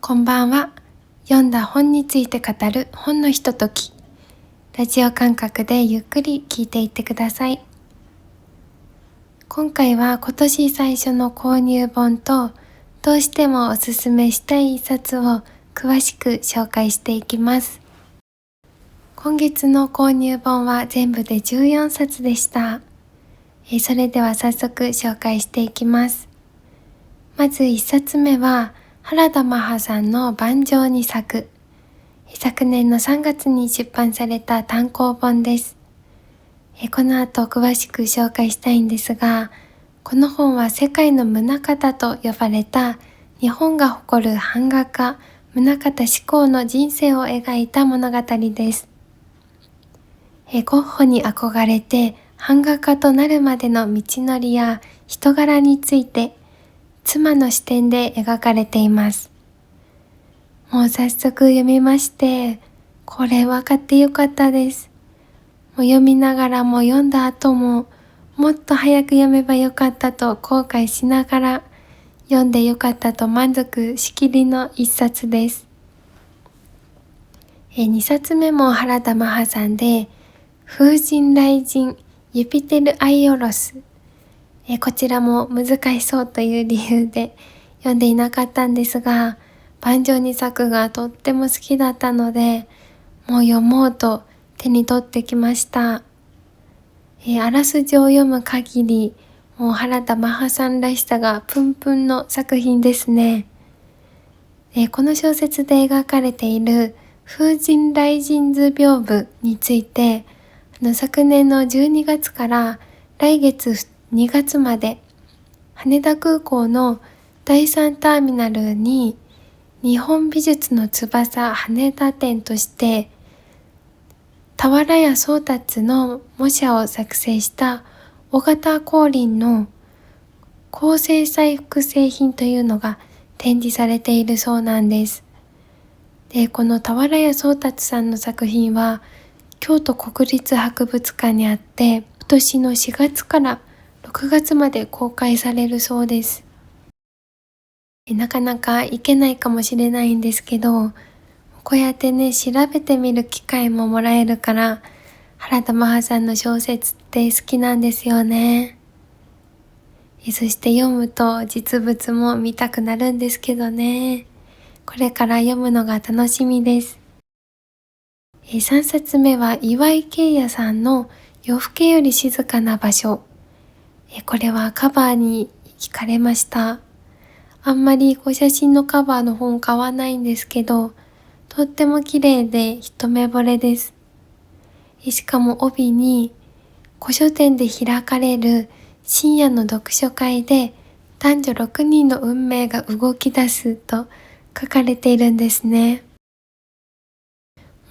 こんばんは。読んだ本について語る本のひととき。ラジオ感覚でゆっくり聞いていってください。今回は今年最初の購入本とどうしてもおすすめしたい一冊を詳しく紹介していきます。今月の購入本は全部で14冊でした。それでは早速紹介していきます。まず1冊目は原田マハさんの盤上に咲く。昨年の3月に出版された単行本です。この後詳しく紹介したいんですが、この本は世界の宗像と呼ばれた日本が誇る版画家宗像志功の人生を描いた物語です。ゴッホに憧れて版画家となるまでの道のりや人柄について妻の視点で描かれています。もう早速読みまして、これは買ってよかったです。もう読みながらも読んだ後も、もっと早く読めばよかったと後悔しながら、読んでよかったと満足しきりの一冊です。2冊目も原田マハさんで、風神雷神ユピテルアイオロス。こちらも難しそうという理由で読んでいなかったんですが、盤上に咲くがとっても好きだったので、もう読もうと手に取ってきました。あらすじを読む限り、もう原田マハさんらしさがプンプンの作品ですね。この小説で描かれている風神雷神図屏風について、昨年の12月から来月2月まで羽田空港の第3ターミナルに日本美術の翼羽田展として俵屋宗達の模写を作成した小型光琳の高精細複製品というのが展示されているそうなんです。で、この俵屋宗達さんの作品は京都国立博物館にあって、今年の4月から6月まで公開されるそうです。なかなか行けないかもしれないんですけど、こうやってね、調べてみる機会ももらえるから、原田マハさんの小説って好きなんですよね。そして読むと実物も見たくなるんですけどね。これから読むのが楽しみです。3冊目は岩井慶也さんの夜更けより静かな場所。これはカバーに惹かれました。あんまり写真のカバーの本買わないんですけど、とっても綺麗で一目惚れです。しかも帯に古書店で開かれる深夜の読書会で男女6人の運命が動き出すと書かれているんですね。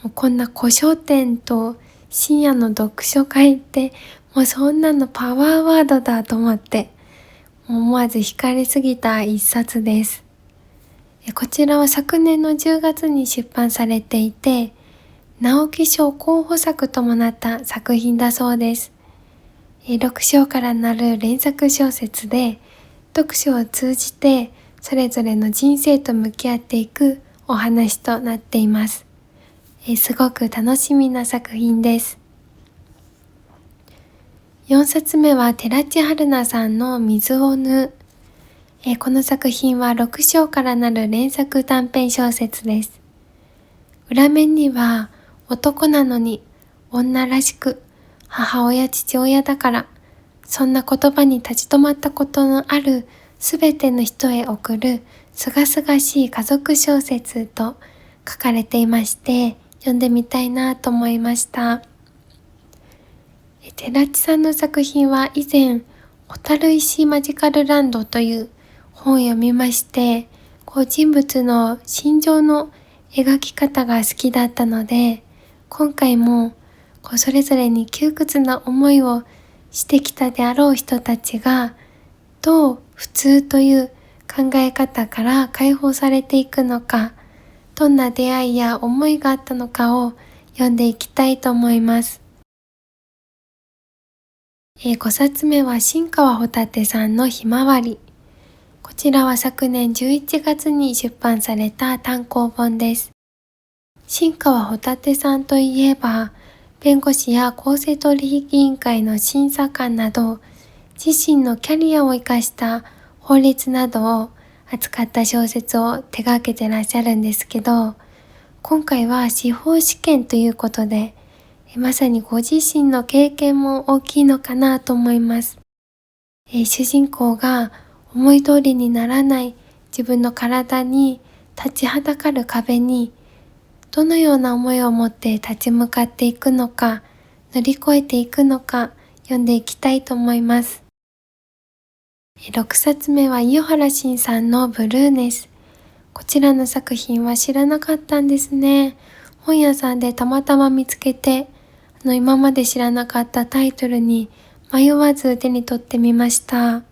もうこんな古書店と深夜の読書会ってもうそんなのパワーワードだと思って思わず惹かれすぎた一冊です。こちらは昨年の10月に出版されていて、直木賞候補作ともなった作品だそうです。6章からなる連作小説で、読書を通じてそれぞれの人生と向き合っていくお話となっています。すごく楽しみな作品です。4冊目は寺地春菜さんの水を縫う。この作品は6章からなる連作短編小説です。裏面には男なのに女らしく母親父親だからそんな言葉に立ち止まったことのあるすべての人へ送るすがすがしい家族小説と書かれていまして読んでみたいなと思いました。寺地さんの作品は以前小樽石マジカルランドという本を読みまして、人物の心情の描き方が好きだったので、今回もそれぞれに窮屈な思いをしてきたであろう人たちがどう普通という考え方から解放されていくのか、どんな出会いや思いがあったのかを読んでいきたいと思います。5冊目は新川帆立さんのひまわり。こちらは昨年11月に出版された単行本です。新川ホタテさんといえば、弁護士や公正取引委員会の審査官など、自身のキャリアを生かした法律などを扱った小説を手掛けてらっしゃるんですけど、今回は司法試験ということで、まさにご自身の経験も大きいのかなと思います。主人公が思い通りにならない自分の体に立ちはだかる壁にどのような思いを持って立ち向かっていくのか、乗り越えていくのか読んでいきたいと思います。6冊目は伊予原慎さんのブルーネス。こちらの作品は知らなかったんですね。本屋さんでたまたま見つけて、今まで知らなかったタイトルに迷わず手に取ってみました。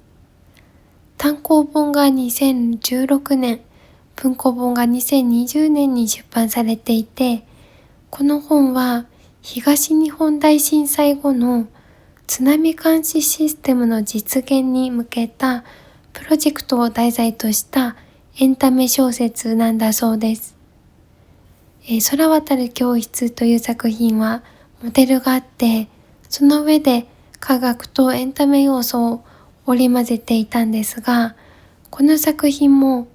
単行本が2016年、文庫本が2020年に出版されていて、この本は東日本大震災後の津波監視システムの実現に向けたプロジェクトを題材としたエンタメ小説なんだそうです。空渡る教室という作品はモデルがあって、その上で科学とエンタメ要素を織り交ぜていたんですが、この作品も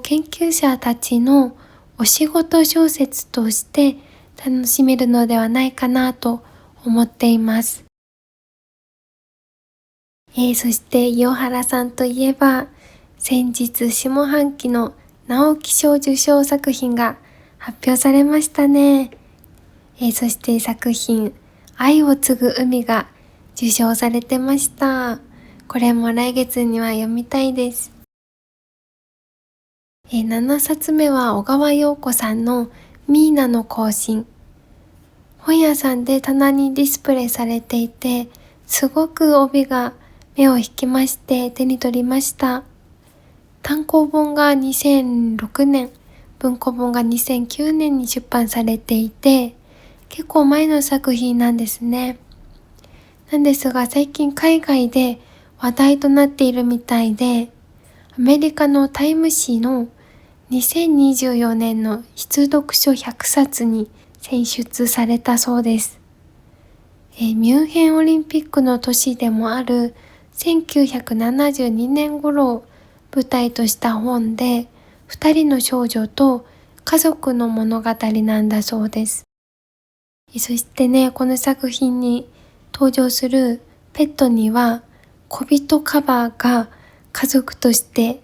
研究者たちのお仕事小説として楽しめるのではないかなと思っています。そして伊予原さんといえば、先日下半期の直木賞受賞作品が発表されましたね。そして作品愛を継ぐ海が受賞されてました。これも来月には読みたいです。7冊目は小川陽子さんのミーナの行進。本屋さんで棚にディスプレイされていて、すごく帯が目を引きまして手に取りました。単行本が2006年、文庫本が2009年に出版されていて、結構前の作品なんですね。なんですが最近海外で話題となっているみたいで、アメリカのタイム誌の2024年の必読書100冊に選出されたそうです。ミュンヘンオリンピックの年でもある1972年頃を舞台とした本で、2人の少女と家族の物語なんだそうです。そしてね、この作品に登場するペットには小人カバが家族として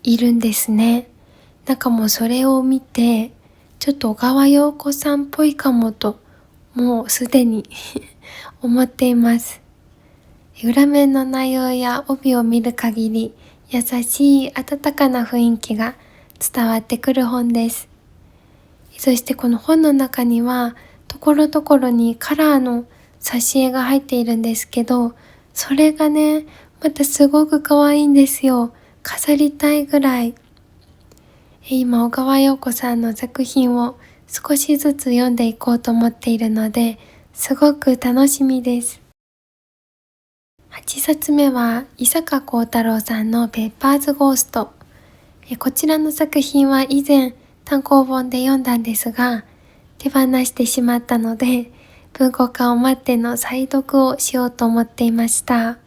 いるんですね。なんかもうそれを見て、ちょっと小川陽子さんっぽいかもと、もうすでに思っています。裏面の内容や帯を見る限り、優しい温かな雰囲気が伝わってくる本です。そしてこの本の中には、ところどころにカラーの挿絵が入っているんですけど、それがね、またすごく可愛いんですよ。飾りたいぐらい。今、小川陽子さんの作品を少しずつ読んでいこうと思っているので、すごく楽しみです。8冊目は伊坂幸太郎さんのペッパーズゴースト。こちらの作品は以前単行本で読んだんですが、手放してしまったので、文庫化を待っての再読をしようと思っていました。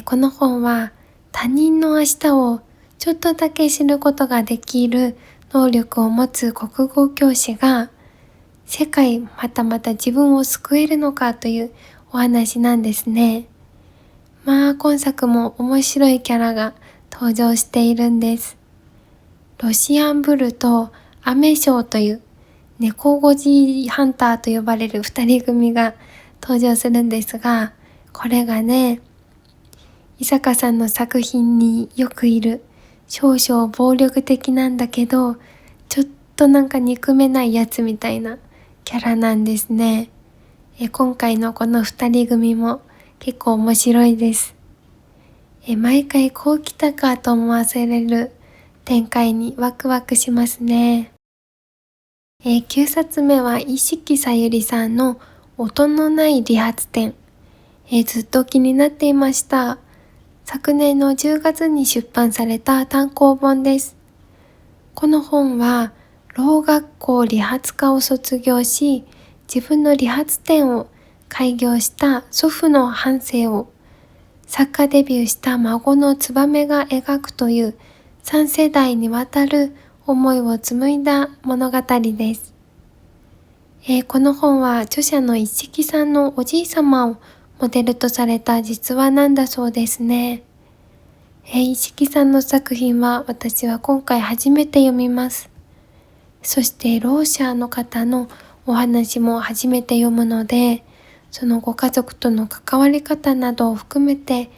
この本は他人の明日をちょっとだけ知ることができる能力を持つ国語教師が、世界またまた自分を救えるのかというお話なんですね。今作も面白いキャラが登場しているんです。ロシアンブルとアメショウという猫ゴジハンターと呼ばれる二人組が登場するんですが、これがね、伊坂さんの作品によくいる少々暴力的なんだけど、ちょっとなんか憎めないやつみたいなキャラなんですね。今回のこの二人組も結構面白いです。毎回こう来たかと思わせれる展開にワクワクしますね。9冊目は石木さゆりさんの音のない理髪店。ずっと気になっていました。昨年の10月に出版された単行本です。この本は、ろう学校理髪科を卒業し、自分の理髪店を開業した祖父の半生を、作家デビューした孫のツバメが描くという3世代にわたる思いを紡いだ物語です。この本は著者の一色さんのおじいさまをモデルとされた実話なんだそうですね。一色さんの作品は私は今回初めて読みます。そしてろう者の方のお話も初めて読むので、そのご家族との関わり方などを含めて、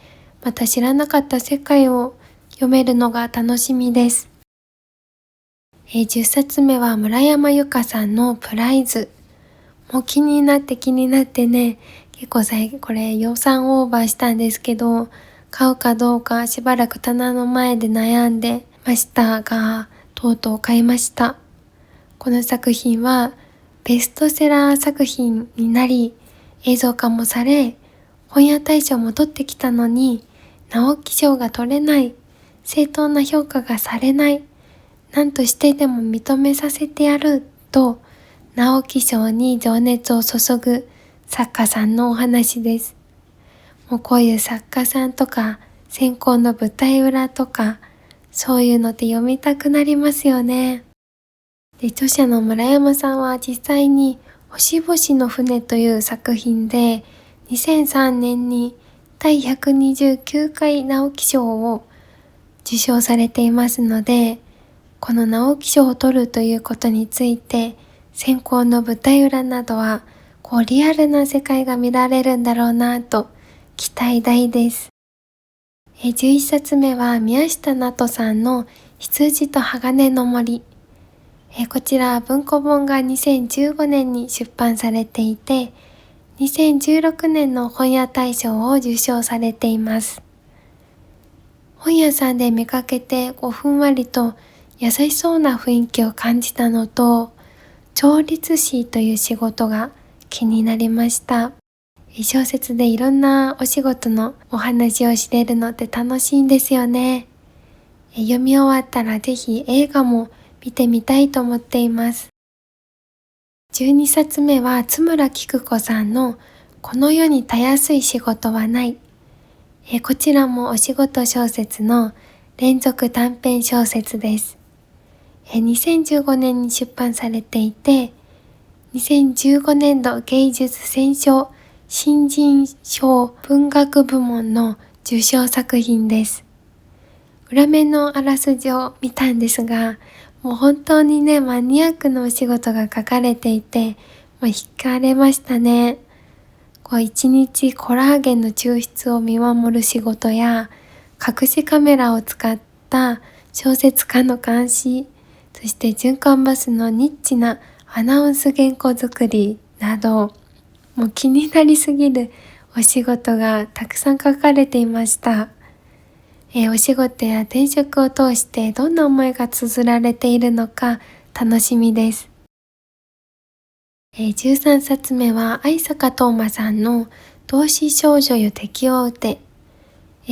また知らなかった世界を読めるのが楽しみです。10冊目は村山由佳さんのプライズ。もう気になってね、結構これ予算オーバーしたんですけど、買うかどうかしばらく棚の前で悩んでましたが、とうとう買いました。この作品はベストセラー作品になり、映像化もされ、本屋大賞も取ってきたのに、直木賞が取れない、正当な評価がされない、何としてでも認めさせてやると、直木賞に情熱を注ぐ作家さんのお話です。もうこういう作家さんとか、選考の舞台裏とか、そういうのって読みたくなりますよね。で、著者の村山さんは実際に星々の船という作品で、2003年に第129回直木賞を受賞されていますので、この直木賞を取るということについて、選考の舞台裏などは、リアルな世界が見られるんだろうなと期待大です。11冊目は宮下奈人さんの羊と鋼の森。こちら文庫本が2015年に出版されていて、2016年の本屋大賞を受賞されています。本屋さんで見かけてふんわりと優しそうな雰囲気を感じたのと、調律師という仕事が気になりました。小説でいろんなお仕事のお話を知れるのって楽しいんですよね。読み終わったらぜひ映画も見てみたいと思っています。12冊目は津村菊子さんのこの世にたやすい仕事はない。こちらもお仕事小説の連続短編小説です。2015年に出版されていて、2015年度芸術選奨新人賞文学部門の受賞作品です。裏面のあらすじを見たんですが、もう本当にね、マニアックなお仕事が書かれていて、惹かれましたね。一日コラーゲンの抽出を見守る仕事や、隠しカメラを使った小説家の監視、そして循環バスのニッチなアナウンス原稿作りなど、もう気になりすぎるお仕事がたくさん書かれていました。お仕事や転職を通してどんな思いが綴られているのか楽しみです。13冊目は相坂冬馬さんの同志少女よ敵を撃て。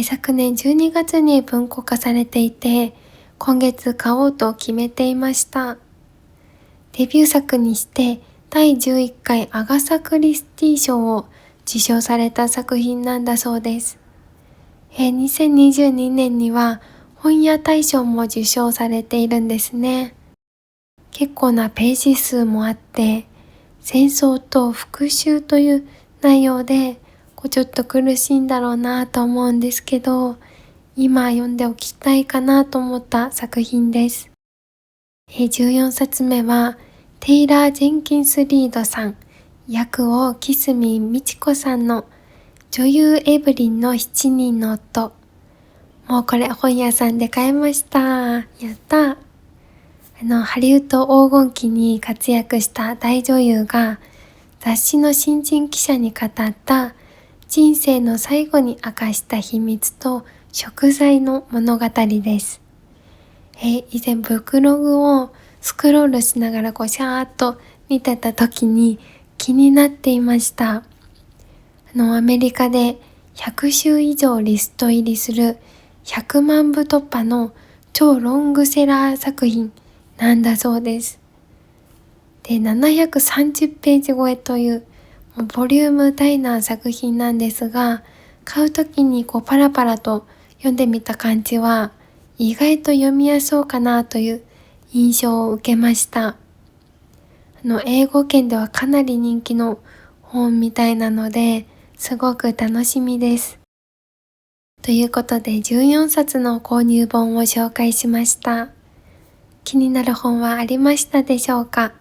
昨年12月に文庫化されていて、今月買おうと決めていました。デビュー作にして第11回アガサ・クリスティ賞を受賞された作品なんだそうです。2022年には本屋大賞も受賞されているんですね。結構なページ数もあって、戦争と復讐という内容でちょっと苦しいんだろうなと思うんですけど、今読んでおきたいかなと思った作品です。14冊目はテイラー・ジェンキンス・リードさん、役を木住美智子さんの女優エブリンの7人の夫。もうこれ本屋さんで買いました。やった。ハリウッド黄金期に活躍した大女優が雑誌の新人記者に語った人生の最後に明かした秘密と贖罪の物語です。以前ブログをスクロールしながらシャーっと見てた時に気になっていました。アメリカで100週以上リスト入りする100万部突破の超ロングセラー作品なんだそうです。で、730ページ超えというもうボリューム大な作品なんですが、買うときにパラパラと読んでみた感じは意外と読みやすそうかなという印象を受けました。英語圏ではかなり人気の本みたいなので、すごく楽しみです。ということで14冊の購入本を紹介しました。気になる本はありましたでしょうか？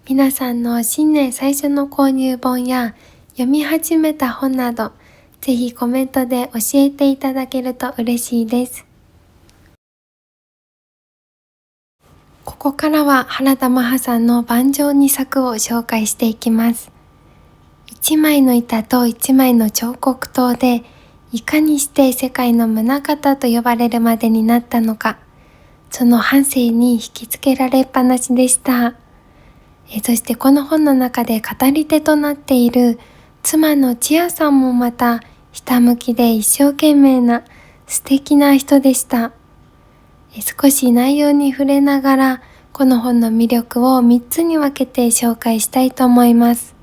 皆さんの新年最初の購入本や読み始めた本など、ぜひコメントで教えていただけると嬉しいです。ここからは原田マハさんの盤上2作を紹介していきます。1枚の板と1枚の彫刻刀でいかにして世界の宗方と呼ばれるまでになったのか、その半生に引きつけられっぱなしでした。そしてこの本の中で語り手となっている妻の千代さんもまたひたむきで一生懸命な素敵な人でした。少し内容に触れながらこの本の魅力を3つに分けて紹介したいと思います。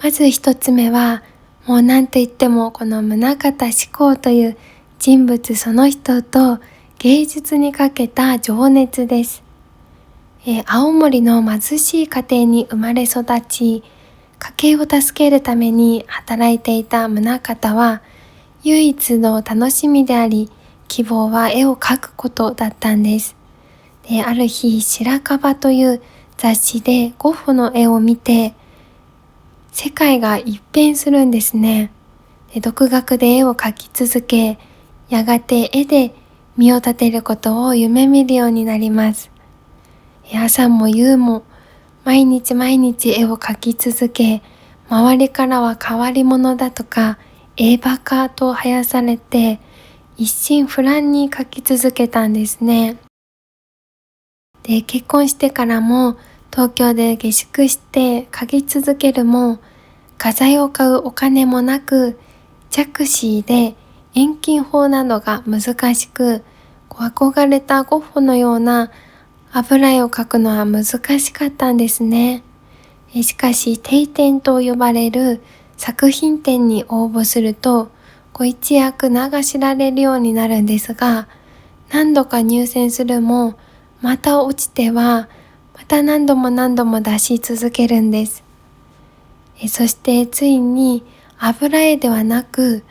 まず1つ目は、もう何と言ってもこの宗像志功という人物その人と芸術にかけた情熱です。青森の貧しい家庭に生まれ育ち、家計を助けるために働いていた宗像は、唯一の楽しみであり、希望は絵を描くことだったんです。で、ある日、白樺という雑誌でゴッホの絵を見て、世界が一変するんですね。で、独学で絵を描き続け、やがて絵で身を立てることを夢見るようになります。朝も夕も毎日毎日絵を描き続け、周りからは変わり者だとか絵バカと生やされて、一心不乱に描き続けたんですね。で、結婚してからも東京で下宿して描き続けるも、画材を買うお金もなく、着手で遠近法などが難しく、憧れたゴッホのような油絵を描くのは難しかったんですね。しかし定展と呼ばれる作品展に応募すると、一躍名が知られるようになるんですが、何度か入選するもまた落ちてはまた何度も出し続けるんです。そしてついに油絵ではなく、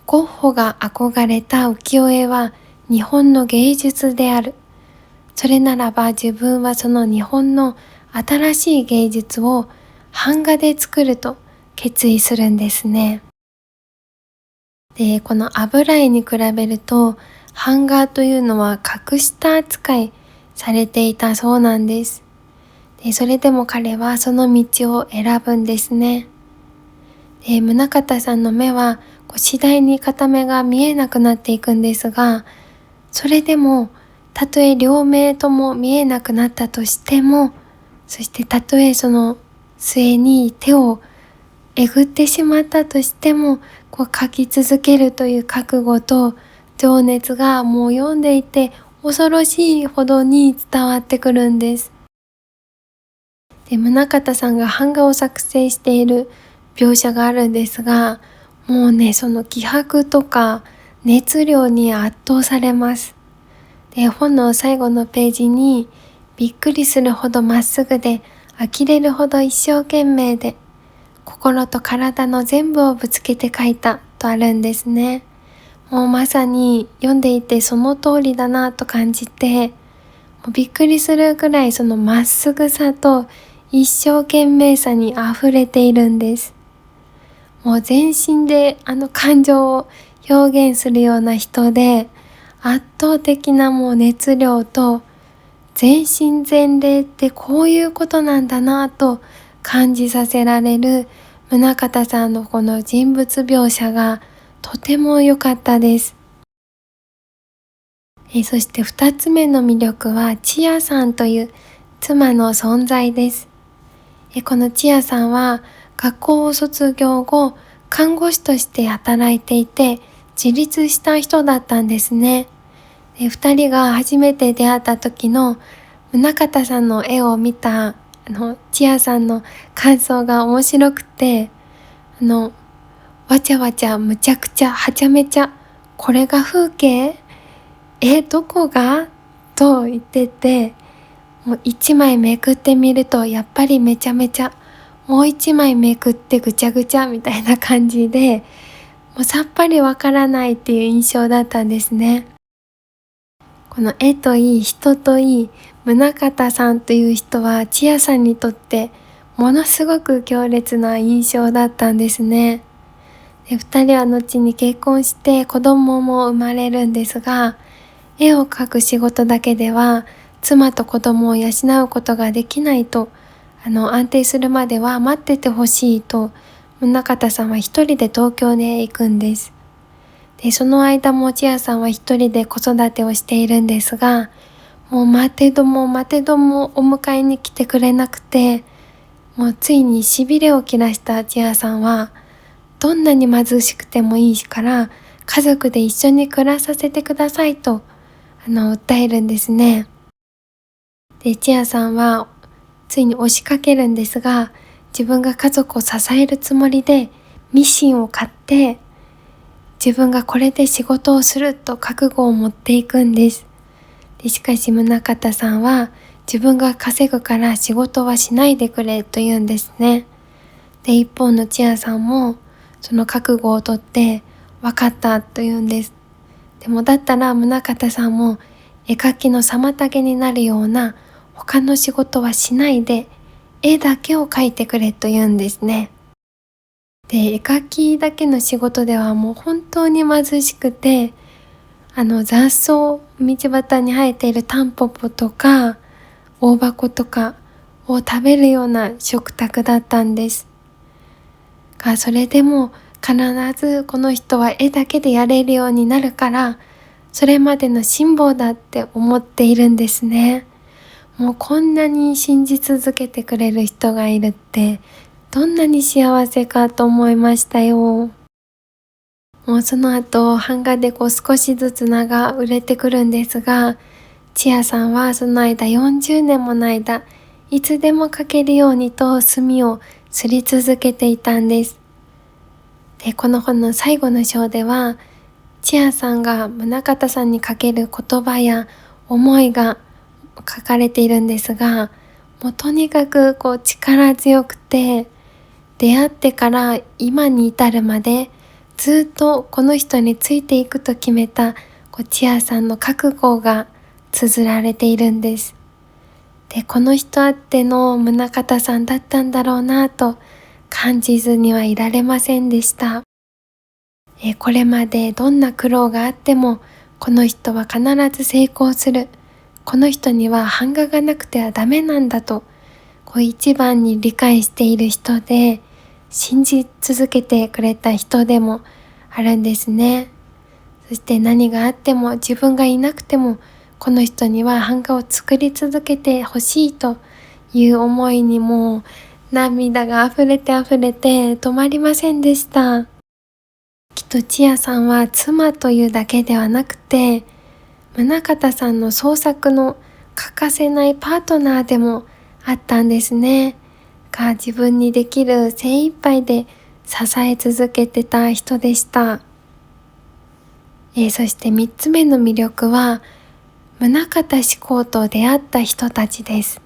ゴッホが憧れた浮世絵は日本の芸術である。それならば自分はその日本の新しい芸術を版画で作ると決意するんですね。で、この油絵に比べると版画というのは格下扱いされていたそうなんです。で、それでも彼はその道を選ぶんですね。で、宗像さんの目は次第に片目が見えなくなっていくんですが、それでもたとえ両目とも見えなくなったとしても、そしてたとえその末に手をえぐってしまったとしても、描き続けるという覚悟と情熱がもう読んでいて恐ろしいほどに伝わってくるんです。で、宗像さんが版画を作成している描写があるんですが、もうね、その気迫とか熱量に圧倒されます。で、本の最後のページに、びっくりするほどまっすぐで、呆れるほど一生懸命で、心と体の全部をぶつけて書いたとあるんですね。もうまさに読んでいてその通りだなと感じて、もうびっくりするくらいそのまっすぐさと一生懸命さに溢れているんです。もう全身で感情を表現するような人で、圧倒的なもう熱量と全身全霊ってこういうことなんだなと感じさせられる宗像さんのこの人物描写がとても良かったです。そして2つ目の魅力は千代さんという妻の存在です。この千代さんは学校を卒業後、看護師として働いていて自立した人だったんですね。で、二人が初めて出会った時の宗像さんの絵を見た千夜さんの感想が面白くて、わちゃわちゃむちゃくちゃはちゃめちゃ、これが風景？どこが？と言ってて、もう一枚めくってみるとやっぱりめちゃめちゃ、もう一枚めくってぐちゃぐちゃみたいな感じで、もうさっぱりわからないっていう印象だったんですね。この絵といい人といい宗像さんという人は千夜さんにとってものすごく強烈な印象だったんですね。で、二人は後に結婚して子供も生まれるんですが、絵を描く仕事だけでは妻と子供を養うことができないと、安定するまでは待っててほしいと宗像さんは一人で東京へ行くんです。で、その間も千夜さんは一人で子育てをしているんですが、もう待てども待てどもお迎えに来てくれなくて、もうついにしびれを切らした千夜さんは、どんなに貧しくてもいいから家族で一緒に暮らさせてくださいと訴えるんですね。で、千夜さんはついに押しかけるんですが、自分が家族を支えるつもりでミシンを買って、自分がこれで仕事をすると覚悟を持っていくんです。で、しかし宗像さんは、自分が稼ぐから仕事はしないでくれと言うんですね。で、一方の千夜さんもその覚悟をとって分かったと言うんです。でもだったら宗像さんも絵描きの妨げになるような他の仕事はしないで絵だけを描いてくれと言うんですね。で、絵描きだけの仕事ではもう本当に貧しくて、雑草、道端に生えているタンポポとか大箱とかを食べるような食卓だったんですが、それでも必ずこの人は絵だけでやれるようになるから、それまでの辛抱だって思っているんですね。もうこんなに信じ続けてくれる人がいるってどんなに幸せかと思いましたよ。もうその後版画で少しずつ名が売れてくるんですが、千夜さんはその間40年もの間いつでも描けるようにと墨をすり続けていたんです。で、この本の最後の章では千夜さんが宗像さんにかける言葉や思いが書かれているんですが、もうとにかく力強くて、出会ってから今に至るまでずっとこの人についていくと決めた千夜さんの覚悟が綴られているんです。で、この人あっての宗像さんだったんだろうなと感じずにはいられませんでした。これまでどんな苦労があってもこの人は必ず成功する、この人には版画がなくてはダメなんだと一番に理解している人で、信じ続けてくれた人でもあるんですね。そして何があっても自分がいなくてもこの人には版画を作り続けてほしいという思いにもう涙が溢れて止まりませんでした。きっと千夜さんは妻というだけではなくて、宗像さんの創作の欠かせないパートナーでもあったんですね。が自分にできる精一杯で支え続けてた人でした。そして3つ目の魅力は宗像志功と出会った人たちです。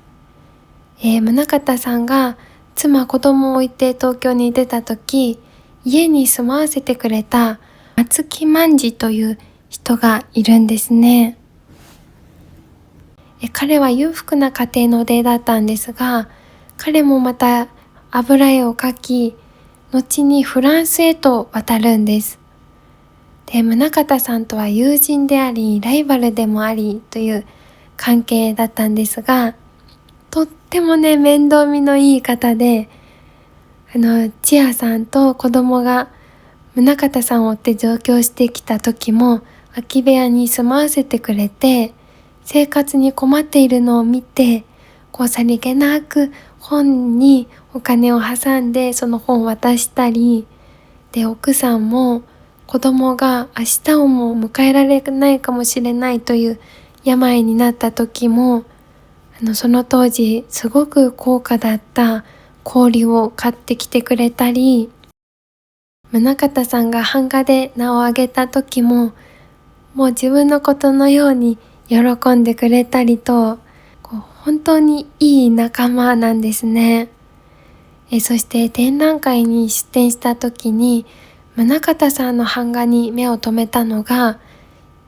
宗像さんが妻子供を置いて東京に出た時、家に住まわせてくれた松木万次という人がいるんですね。彼は裕福な家庭の出だったんですが、彼もまた油絵を描き、後にフランスへと渡るんです。で、宗像さんとは友人でありライバルでもありという関係だったんですが、とってもね面倒見のいい方で、千夜さんと子供が宗像さんを追って上京してきた時も空き部屋に住まわせてくれて、生活に困っているのを見てさりげなく本にお金を挟んでその本を渡したり、で、奥さんも子供が明日をも迎えられないかもしれないという病になった時も、その当時すごく高価だった氷を買ってきてくれたり、宗像さんが版画で名を挙げた時も、もう自分のことのように喜んでくれたりと、本当にいい仲間なんですね。そして展覧会に出展した時に、宗像さんの版画に目を留めたのが、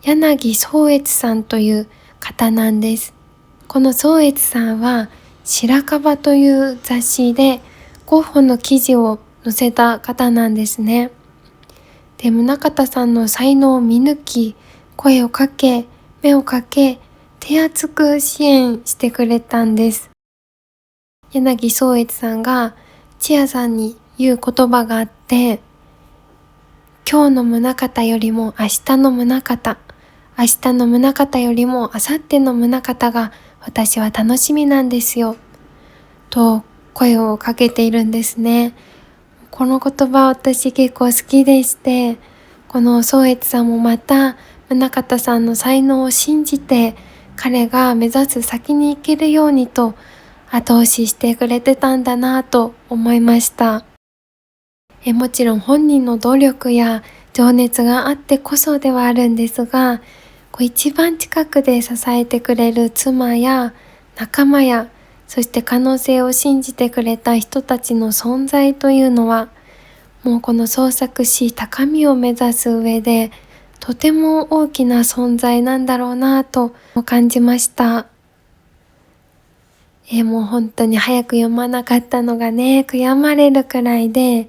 柳宗悦さんという方なんです。この宗悦さんは白樺という雑誌でゴッホの記事を載せた方なんですね。で、宗像さんの才能を見抜き、声をかけ、目をかけ、手厚く支援してくれたんです。柳宗悦さんが千夜さんに言う言葉があって、今日の宗像よりも明日の宗像、明日の宗像よりも明後日の宗像が私は楽しみなんですよ、と声をかけているんですね。この言葉私結構好きでして、この宗悦さんもまた宗像さんの才能を信じて、彼が目指す先に行けるようにと後押ししてくれてたんだなと思いました。もちろん本人の努力や情熱があってこそではあるんですが、一番近くで支えてくれる妻や仲間や、そして可能性を信じてくれた人たちの存在というのは、もうこの創作し高みを目指す上でとても大きな存在なんだろうなと感じました。もう本当に早く読まなかったのがね、悔やまれるくらいで、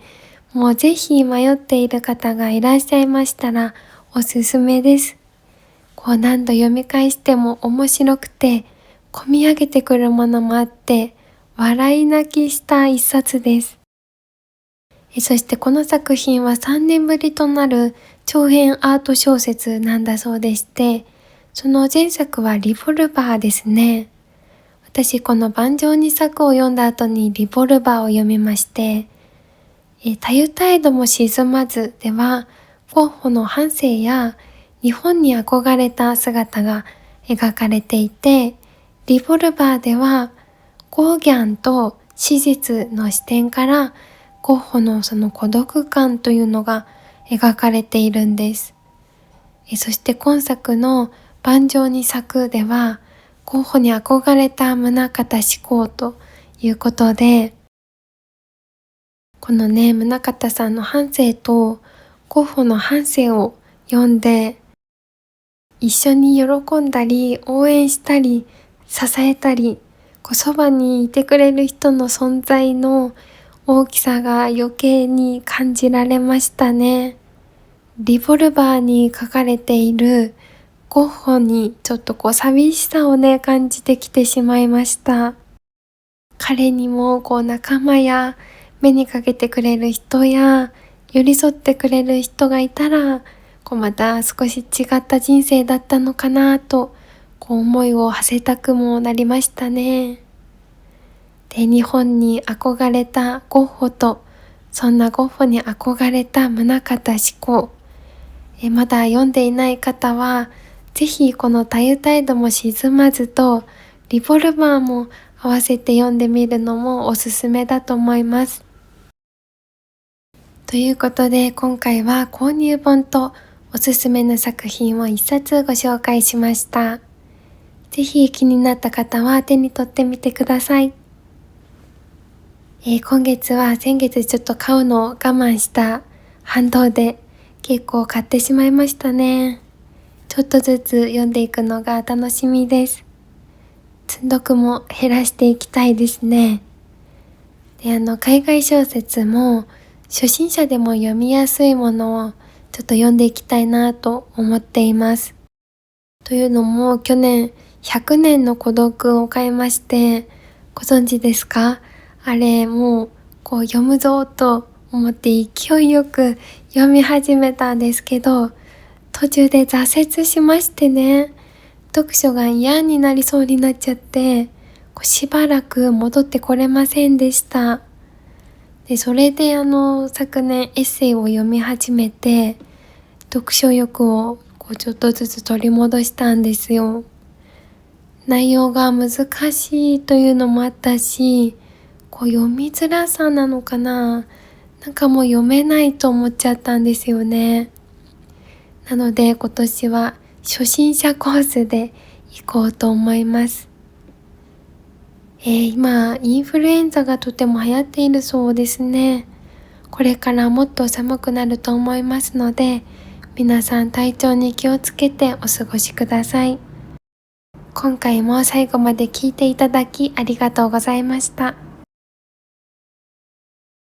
もうぜひ迷っている方がいらっしゃいましたらおすすめです。何度読み返しても面白くて、込み上げてくるものもあって、笑い泣きした一冊です。そしてこの作品は3年ぶりとなる長編アート小説なんだそうでして、その前作はリボルバーですね。私この盤上に咲くを読んだ後にリボルバーを読みまして、たゆたえども沈まずでは、ゴッホの半生や日本に憧れた姿が描かれていて、リボルバーではゴーギャンと史実の視点からゴッホのその孤独感というのが描かれているんです。そして今作の盤上に咲くでは、ゴッホに憧れた宗像志功ということで、このね、宗像さんの半生とゴッホの半生を読んで、一緒に喜んだり応援したり支えたり、そばにいてくれる人の存在の大きさが余計に感じられましたね。リボルバーに書かれているゴッホにちょっと寂しさをね感じてきてしまいました。彼にも仲間や目にかけてくれる人や寄り添ってくれる人がいたら、また少し違った人生だったのかなと思いを馳せたくもなりましたね。で、日本に憧れたゴッホと、そんなゴッホに憧れた宗像志功、まだ読んでいない方はぜひこのたゆたえども沈まずとリボルバーも合わせて読んでみるのもおすすめだと思います。ということで今回は購入本とおすすめの作品を一冊ご紹介しました。ぜひ気になった方は手に取ってみてください。今月は先月ちょっと買うのを我慢した反動で結構買ってしまいましたね。ちょっとずつ読んでいくのが楽しみです。積読も減らしていきたいですね。で、海外小説も初心者でも読みやすいものをちょっと読んでいきたいなと思っています。というのも去年100年の孤独を買いまして、ご存知ですか？あれもう読むぞと思って勢いよく読み始めたんですけど、途中で挫折しましてね、読書が嫌になりそうになっちゃって、しばらく戻ってこれませんでした。で、それで昨年エッセイを読み始めて、読書欲をちょっとずつ取り戻したんですよ。内容が難しいというのもあったし、読みづらさなのかな、なんかもう読めないと思っちゃったんですよね。なので今年は初心者コースで行こうと思います。今インフルエンザがとても流行っているそうですね。これからもっと寒くなると思いますので、皆さん体調に気をつけてお過ごしください。今回も最後まで聞いていただきありがとうございました。